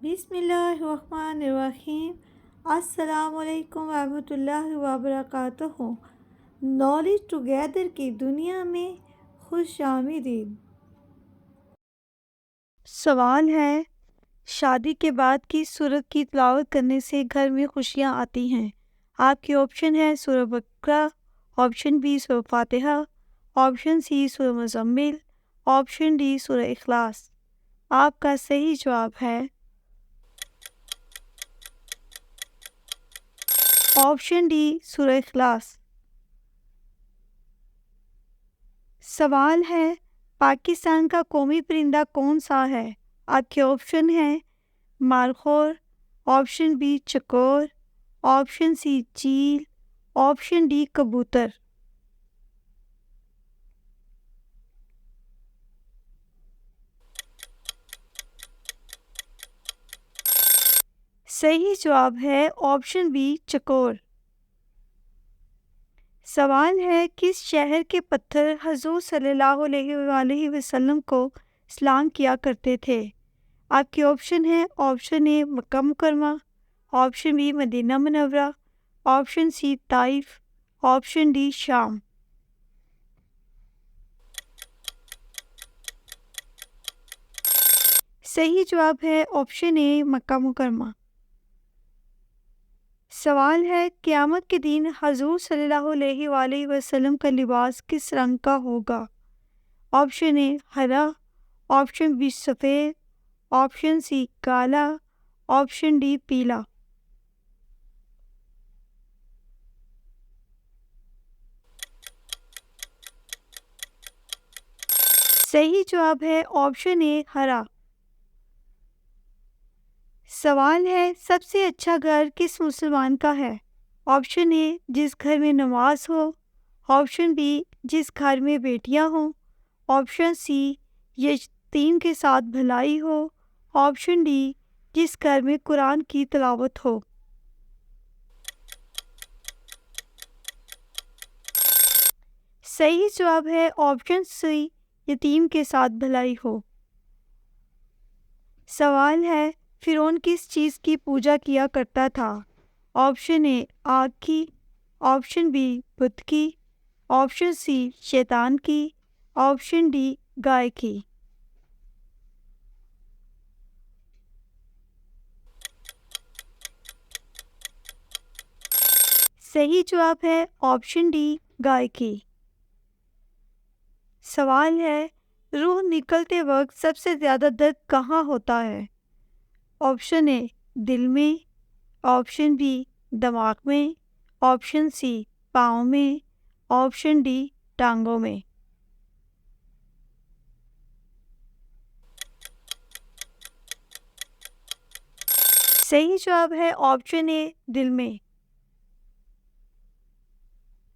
بسم اللہ الرحمن الرحیم۔ السلام علیکم ورحمۃ اللہ وبرکاتہ۔ نالج ٹوگیدر کی دنیا میں خوش آمدید۔ سوال ہے، شادی کے بعد کس سورت کی تلاوت کرنے سے گھر میں خوشیاں آتی ہیں؟ آپ کے آپشن ہے سورہ بقرہ، آپشن بی سورہ فاتحہ، آپشن سی سورہ مزمل، آپشن ڈی سورہ اخلاص۔ آپ کا صحیح جواب ہے آپشن ڈی سورہ اخلاص۔ سوال ہے، پاکستان کا قومی پرندہ کون سا ہے؟ آپ کے آپشن ہیں مارخور، آپشن بی چکور، آپشن سی چیل، آپشن ڈی کبوتر۔ صحیح جواب ہے آپشن بی چکور۔ سوال ہے، کس شہر کے پتھر حضور صلی اللہ علیہ وآلہ وسلم کو سلام کیا کرتے تھے؟ آپ کے آپشن ہیں آپشن اے مکہ مکرمہ، option B Medina Munawwara, option C Taif, option D Sham. صحیح جواب ہے آپشن اے مکہ مکرمہ۔ سوال ہے، قیامت کے دن حضور صلی اللہ علیہ وآلہ وسلم کا لباس کس رنگ کا ہوگا؟ آپشن اے ہرا، آپشن بی سفید، آپشن سی کالا، آپشن ڈی پیلا۔ صحیح جواب ہے آپشن اے ہرا۔ سوال ہے، سب سے اچھا گھر کس مسلمان کا ہے؟ آپشن اے جس گھر میں نماز ہو، آپشن بی جس گھر میں بیٹیاں ہوں، آپشن سی یتیم کے ساتھ بھلائی ہو، آپشن ڈی جس گھر میں قرآن کی تلاوت ہو۔ صحیح جواب ہے آپشن سی یتیم کے ساتھ بھلائی ہو۔ سوال ہے، فرعون کس چیز کی پوجا کیا کرتا تھا؟ آپشن اے آگ کی، آپشن بی بت کی، آپشن سی شیطان کی، آپشن ڈی گائے کی۔ صحیح جواب ہے آپشن ڈی گائے کی۔ سوال ہے، روح نکلتے وقت سب سے زیادہ درد کہاں ہوتا ہے؟ آپشن اے دل میں، آپشن بی دماغ میں، آپشن سی پاؤں میں، آپشن ڈی ٹانگوں میں۔ صحیح جواب ہے آپشن اے دل میں۔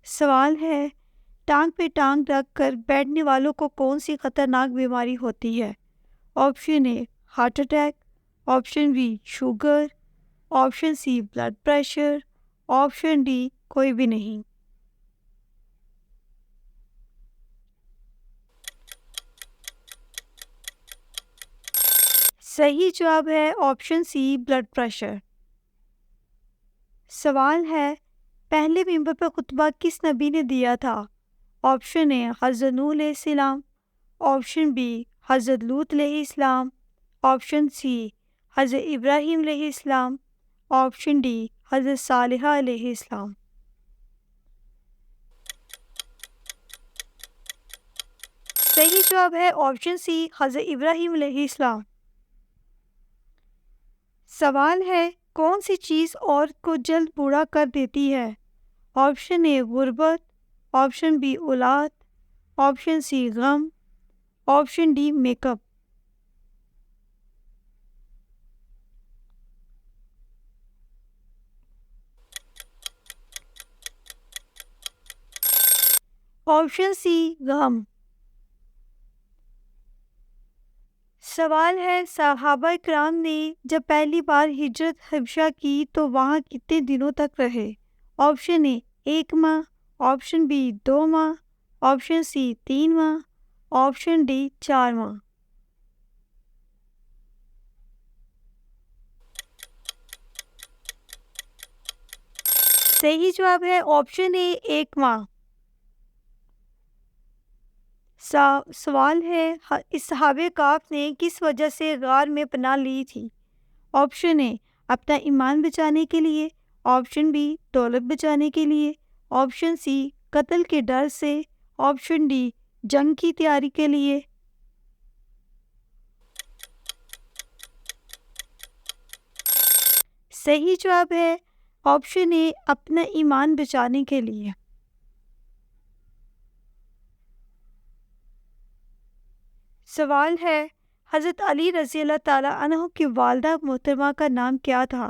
سوال ہے، ٹانگ پہ ٹانگ رکھ کر بیٹھنے والوں کو کون سی خطرناک بیماری ہوتی ہے؟ Option A heart attack, option B sugar, option C blood pressure, option D کوئی بھی نہیں۔ صحیح جواب ہے آپشن سی بلڈ پریشر۔ سوال ہے، پہلے ممبر پر خطبہ کس نبی نے دیا تھا؟ آپشن اے حضرت نوح علیہ السلام، آپشن بی حضرت لوط علیہ السلام، آپشن سی حضرت ابراہیم علیہ السلام، آپشن ڈی حضرت صالحہ علیہ السلام۔ صحیح جواب ہے آپشن سی حضرت ابراہیم علیہ السلام۔ سوال ہے، کون سی چیز عورت کو جلد بوڑھا کر دیتی ہے؟ آپشن اے غربت، آپشن بی اولاد، آپشن سی غم، option D makeup. Option C غم۔ سوال ہے، صحابہ کرام نے جب پہلی بار ہجرت حبشہ کی تو وہاں کتنے دنوں تک رہے؟ آپشن اے 1 ماہ، آپشن بی 2 ماہ، آپشن سی 3 ماہ، آپشن ڈی 4 ماہ۔ صحیح جواب ہے آپشن اے 1 ماہ۔ سوال ہے اصحاب کہف نے کس وجہ سے غار میں پناہ لی تھی؟ آپشن اے اپنا ایمان بچانے کے لیے، آپشن بی دولت بچانے کے لیے، آپشن سی قتل کے ڈر سے، آپشن ڈی جنگ کی تیاری کے لیے۔ صحیح جواب ہے آپشن اے اپنا ایمان بچانے کے لیے۔ سوال ہے حضرت علی رضی اللہ تعالیٰ عنہ کی والدہ محترمہ کا نام کیا تھا؟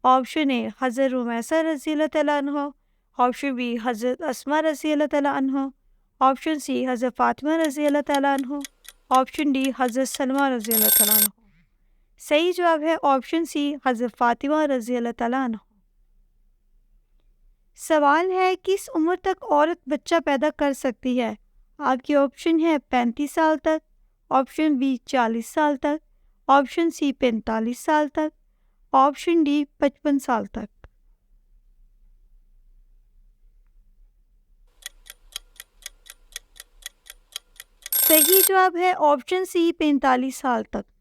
آپشن اے حضرت رمیسہ رضی اللہ تعالیٰ عنہ، آپشن بی حضرت اسماء رضی اللہ تعالیٰ عنہ، آپشن سی حضرت فاطمہ رضی اللہ تعالیٰ عنہ، آپشن ڈی حضرت سلمہ رضی اللہ تعالیٰ عنہ۔ صحیح جواب ہے آپشن سی حضرت فاطمہ رضی اللہ تعالیٰ عنہ۔ سوال ہے کس عمر تک عورت بچہ پیدا کر سکتی ہے؟ آپ کی آپشن ہے 35 سال تک، آپشن بی 40 سال تک، آپشن سی 45 سال تک، آپشن ڈی 55 سال تک۔ صحیح جواب ہے آپشن سی 45 سال تک۔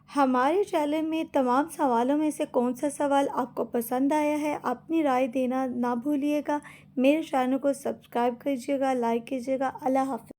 ہمارے چینل میں تمام سوالوں میں سے کون سا سوال آپ کو پسند آیا ہے؟ اپنی رائے دینا نہ بھولیے گا۔ میرے چینل کو سبسکرائب کیجیے گا، لائک کیجیے گا۔ اللہ حافظ۔